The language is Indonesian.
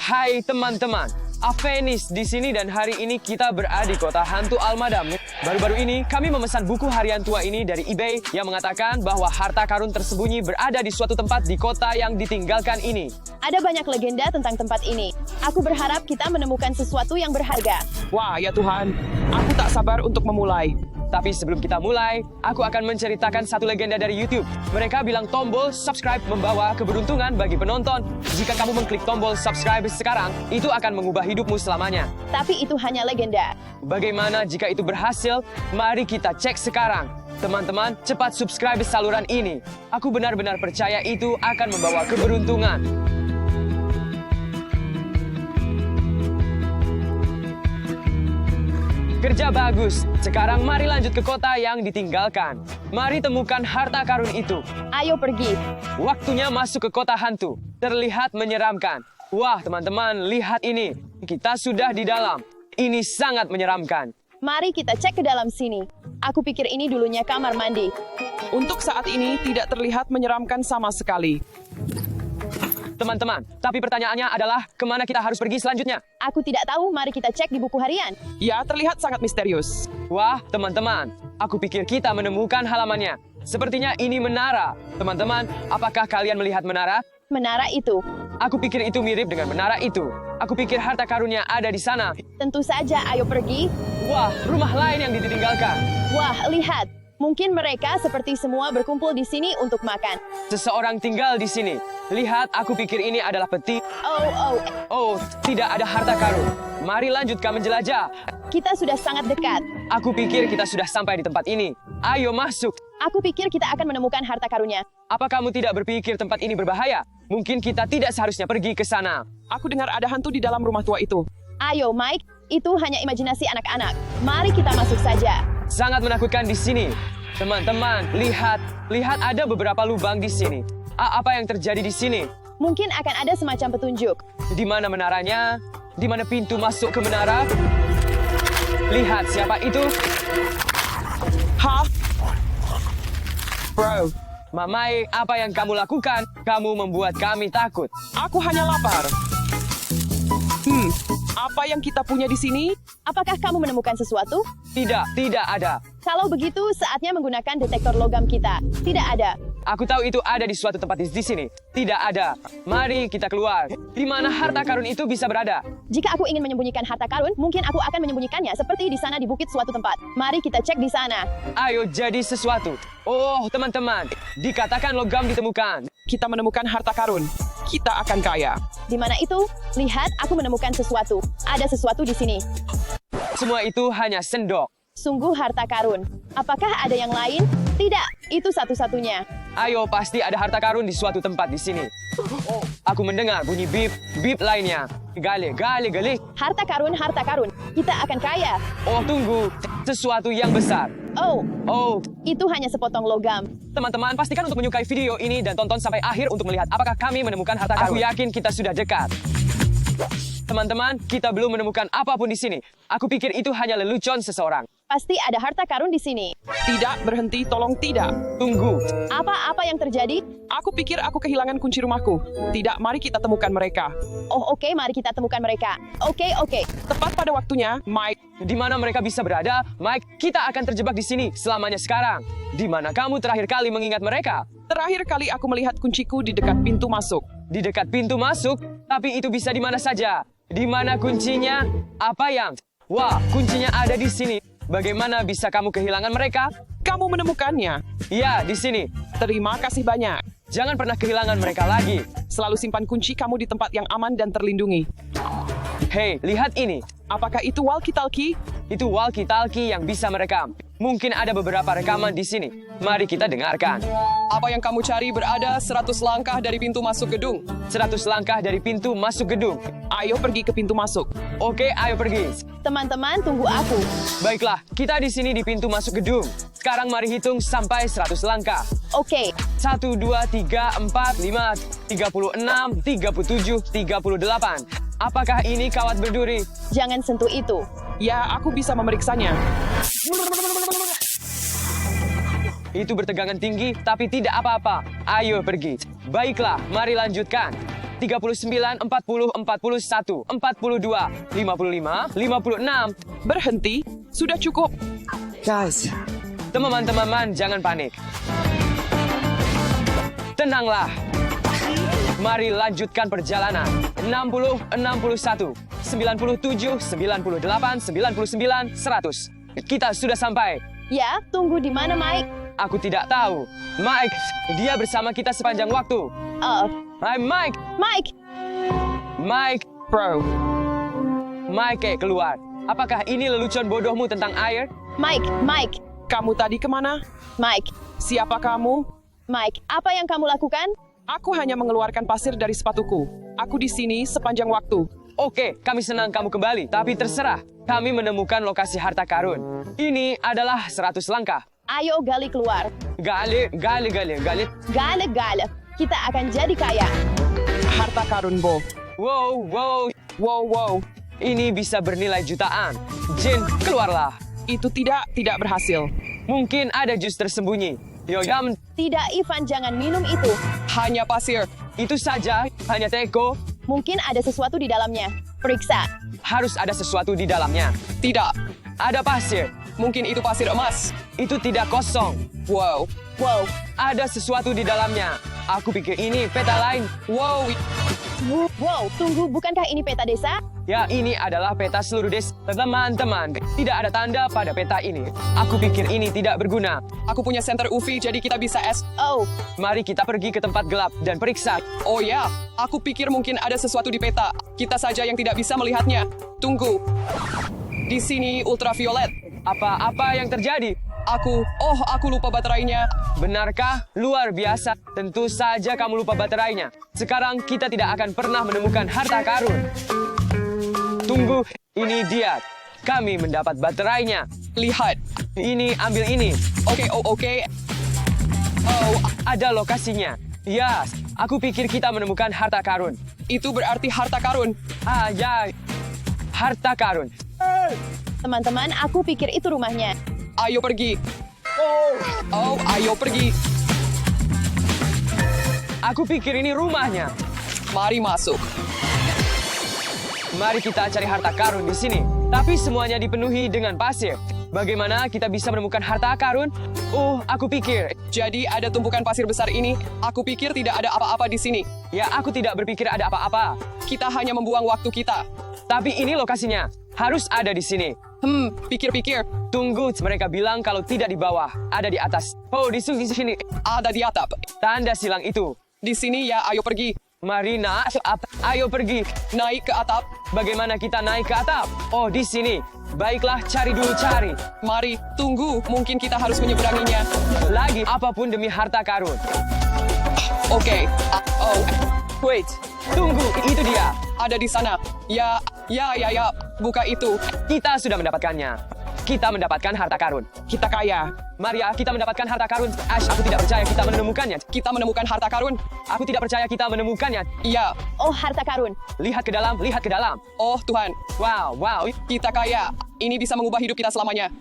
Hai teman-teman, Avenis di sini dan hari ini kita berada di kota hantu Almadam. Baru-baru ini kami memesan buku harian tua ini dari eBay yang mengatakan bahwa harta karun tersembunyi berada di suatu tempat di kota yang ditinggalkan ini. Ada banyak legenda tentang tempat ini. Aku berharap kita menemukan sesuatu yang berharga. Wah, ya Tuhan, aku tak sabar untuk memulai. Tapi sebelum kita mulai, aku akan menceritakan satu legenda dari YouTube. Mereka bilang tombol subscribe membawa keberuntungan bagi penonton. Jika kamu mengklik tombol subscribe sekarang, itu akan mengubah hidupmu selamanya. Tapi itu hanya legenda. Bagaimana jika itu berhasil? Mari kita cek sekarang. Teman-teman, cepat subscribe saluran ini. Aku benar-benar percaya itu akan membawa keberuntungan. Kerja bagus. Sekarang mari lanjut ke kota yang ditinggalkan. Mari temukan harta karun itu. Ayo pergi. Waktunya masuk ke kota hantu. Terlihat menyeramkan. Wah, teman-teman, lihat ini. Kita sudah di dalam. Ini sangat menyeramkan. Mari kita cek ke dalam sini. Aku pikir ini dulunya kamar mandi. Untuk saat ini tidak terlihat menyeramkan sama sekali. Teman-teman, tapi pertanyaannya adalah kemana kita harus pergi selanjutnya? Aku tidak tahu, mari kita cek di buku harian. Ya, terlihat sangat misterius. Wah, teman-teman, aku pikir kita menemukan halamannya. Sepertinya ini menara. Teman-teman, apakah kalian melihat menara? Menara itu. Aku pikir itu mirip dengan menara itu. Aku pikir harta karunnya ada di sana. Tentu saja, ayo pergi. Wah, rumah lain yang ditinggalkan. Wah, lihat. Mungkin mereka seperti semua berkumpul di sini untuk makan. Seseorang tinggal di sini. Lihat, aku pikir ini adalah peti. Oh, tidak ada harta karun. Mari lanjutkan menjelajah. Kita sudah sangat dekat. Aku pikir kita sudah sampai di tempat ini. Ayo masuk. Aku pikir kita akan menemukan harta karunnya. Apa kamu tidak berpikir tempat ini berbahaya? Mungkin kita tidak seharusnya pergi ke sana. Aku dengar ada hantu di dalam rumah tua itu. Ayo, Mike. Itu hanya imajinasi anak-anak. Mari kita masuk saja. Sangat menakutkan di sini. Teman-teman, lihat ada beberapa lubang di sini. Apa yang terjadi di sini? Mungkin akan ada semacam petunjuk. Di mana menaranya? Di mana pintu masuk ke menara? Lihat siapa itu? Hah? Bro, Mamai, apa yang kamu lakukan? Kamu membuat kami takut. aku hanya lapar. Apa yang kita punya di sini? Apakah kamu menemukan sesuatu? Tidak ada. Kalau begitu, saatnya menggunakan detektor logam kita. Tidak ada. Aku tahu itu ada di suatu tempat di sini. Tidak ada. Mari kita keluar. Di mana harta karun itu bisa berada? Jika aku ingin menyembunyikan harta karun, mungkin aku akan menyembunyikannya seperti di sana di bukit suatu tempat. Mari kita cek di sana. Ayo jadi sesuatu. Oh, teman-teman. Dikatakan logam ditemukan. Kita menemukan harta karun. Kita akan kaya. Di mana itu? Lihat, aku menemukan sesuatu. Ada sesuatu di sini. Semua itu hanya sendok. Sungguh harta karun. Apakah ada yang lain? Tidak, itu satu-satunya. Ayo, pasti ada harta karun di suatu tempat di sini. Aku mendengar bunyi bip lainnya. Gali. Harta karun. Kita akan kaya. Oh, tunggu. Sesuatu yang besar. Oh, itu hanya sepotong logam. Teman-teman, pastikan untuk menyukai video ini dan tonton sampai akhir untuk melihat apakah kami menemukan harta karun. Aku yakin kita sudah dekat. Teman-teman, kita belum menemukan apapun di sini. Aku pikir itu hanya lelucon seseorang. Pasti ada harta karun di sini. Tidak, berhenti, tolong tidak. Tunggu. Apa yang terjadi? Aku pikir aku kehilangan kunci rumahku. Tidak, mari kita temukan mereka. Oh, oke, mari kita temukan mereka. Oke. Tepat pada waktunya, Mike. Di mana mereka bisa berada? Mike, kita akan terjebak di sini selamanya sekarang. Di mana kamu terakhir kali mengingat mereka? Terakhir kali aku melihat kunciku di dekat pintu masuk. Di dekat pintu masuk? Tapi itu bisa di mana saja. Di mana kuncinya? Apa yang? Wah, kuncinya ada di sini. Bagaimana bisa kamu kehilangan mereka? Kamu menemukannya. Ya, di sini. Terima kasih banyak. Jangan pernah kehilangan mereka lagi. Selalu simpan kunci kamu di tempat yang aman dan terlindungi. Hei, lihat ini. Apakah itu walkie-talkie? Itu walkie-talkie yang bisa merekam. Mungkin ada beberapa rekaman di sini. Mari kita dengarkan. Apa yang kamu cari berada 100 langkah dari pintu masuk gedung. 100 langkah dari pintu masuk gedung. Ayo pergi ke pintu masuk. Oke, ayo pergi. Teman-teman, tunggu aku. Baiklah, kita di sini di pintu masuk gedung. Sekarang mari hitung sampai 100 langkah. Oke. 1, 2, 3, 4, 5, 36, 37, 38. Apakah ini kawat berduri? Jangan sentuh itu. Ya, aku bisa memeriksanya. Itu bertegangan tinggi, tapi tidak apa-apa. Ayo pergi. Baiklah, mari lanjutkan. 39, 40, 41, 42, 55, 56. Berhenti. Sudah cukup. Guys, teman-teman jangan panik. Tenanglah. Mari lanjutkan perjalanan. 60, 61, 97, 98, 99, 100. Kita sudah sampai. Ya, tunggu di mana, Mike? Aku tidak tahu. Mike, dia bersama kita sepanjang waktu. Hai Mike. Mike! Mike, Bro. Mike keluar. Apakah ini lelucon bodohmu tentang air? Mike! Kamu tadi kemana? Mike! Siapa kamu? Mike, apa yang kamu lakukan? Aku hanya mengeluarkan pasir dari sepatuku. Aku di sini sepanjang waktu. Oke, kami senang kamu kembali. Tapi terserah. Kami menemukan lokasi harta karun. Ini adalah 100 langkah. Ayo gali keluar. Gali. Gale. Kita akan jadi kaya. Harta karun, Bo. Wow. Wow. Ini bisa bernilai jutaan. Jin, keluarlah. Itu tidak berhasil. Mungkin ada jus tersembunyi. Yogam, Tidak, Ivan, jangan minum itu. Hanya pasir. itu saja. Hanya teko. Mungkin ada sesuatu di dalamnya. Periksa. Harus ada sesuatu di dalamnya. Tidak. Ada pasir. Mungkin itu pasir emas. Itu tidak kosong. Wow. Wow. Ada sesuatu di dalamnya. Aku pikir ini peta lain. Wow. Wow, tunggu, bukankah ini peta desa? Ya, ini adalah peta seluruh desa. Teman-teman, tidak ada tanda pada peta ini. Aku pikir ini tidak berguna. Aku punya senter UV, jadi kita bisa Oh, Mari kita pergi ke tempat gelap dan periksa. Oh ya, aku pikir mungkin ada sesuatu di peta. Kita saja yang tidak bisa melihatnya. Tunggu. Di sini ultraviolet. Apa yang terjadi? Aku lupa baterainya. Benarkah? Luar biasa. Tentu saja kamu lupa baterainya. Sekarang kita tidak akan pernah menemukan harta karun. Tunggu, ini dia. Kami mendapat baterainya. Lihat. Ini, ambil ini. Oke. Oh, Ada lokasinya. Ya, aku pikir kita menemukan harta karun. itu berarti harta karun. Ya. Harta karun. teman-teman, aku pikir itu rumahnya. Ayo pergi. Oh, ayo pergi. Aku pikir ini rumahnya. Mari masuk. Mari kita cari harta karun di sini. Tapi semuanya dipenuhi dengan pasir. Bagaimana kita bisa menemukan harta karun? Oh, aku pikir. Jadi ada tumpukan pasir besar ini. Aku pikir tidak ada apa-apa di sini. Ya, aku tidak berpikir ada apa-apa. Kita hanya membuang waktu kita. Tapi ini lokasinya. Harus ada di sini. Pikir-pikir. Tunggu, mereka bilang kalau tidak di bawah, ada di atas. Oh, di sini. Ada di atap. Tanda silang itu. Di sini ya, ayo pergi. Mari ayo pergi. Naik ke atap. Bagaimana kita naik ke atap? Oh, di sini. Baiklah, cari. Mari, tunggu. Mungkin kita harus menyeberanginya. Lagi, apapun demi harta karun. Oke. Wait, tunggu, itu dia. Ada di sana. Ya. Buka itu. Kita sudah mendapatkannya. Kita mendapatkan harta karun. Kita kaya. Maria, kita mendapatkan harta karun. Ash, aku tidak percaya kita menemukannya. Kita menemukan harta karun. Aku tidak percaya kita menemukannya. Iya. Oh, harta karun. Lihat ke dalam. Oh, Tuhan. Wow. Kita kaya. Ini bisa mengubah hidup kita selamanya.